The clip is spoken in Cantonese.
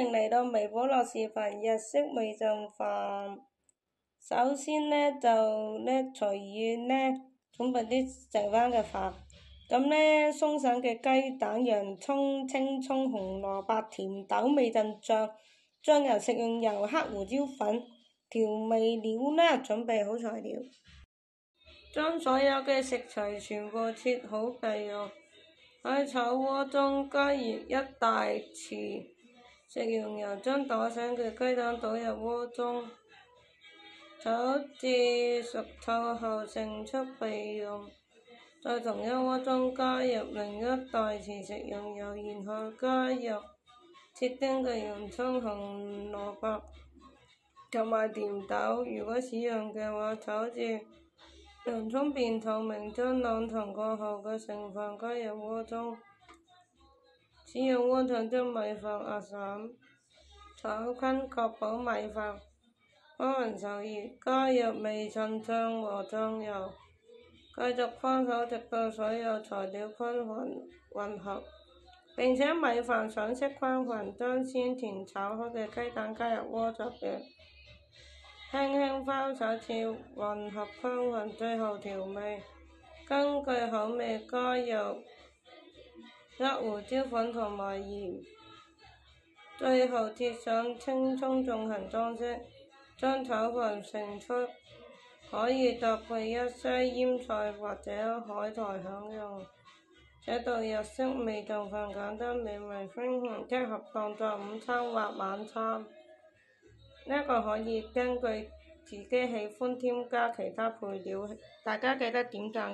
迎嚟到微保樂視頻日式味餸飯。首先呢，就隨意準備啲剩翻嘅飯。咁呢，鬆散嘅雞蛋、洋葱、青葱、紅蘿蔔、甜豆、味噌醬、醬油、食用油、黑胡椒粉、調味料呢，準備好材料。將所有嘅食材全部切好備用。喺炒鍋中加熱1大匙食用油，將打散嘅雞蛋倒入鍋中，炒至熟透後盛出備用。在同一鍋中加入另1大匙食用油，然後加入切丁嘅洋葱、紅蘿蔔同埋甜豆。如果使用嘅話，炒至洋葱變透明，將冷凍過後嘅剩飯加入鍋中，使用鍋頭將米飯壓散，炒均確保米飯均勻受熱，加入味噌醬和醬油，繼續翻炒直到所有材料均勻混合，並且米飯上色均勻，將先前炒好嘅雞蛋加入鍋中輕輕翻炒至混合均勻，最後調味，根據口味加入黑胡椒粉同埋鹽，最後貼上青葱進行裝飾。將炒飯盛出，可以搭配一些醃菜或者海苔享用。這道日式味噌飯簡單美味，非常適合當作午餐或晚餐。呢個可以根據自己喜歡添加其他配料，大家記得點讚。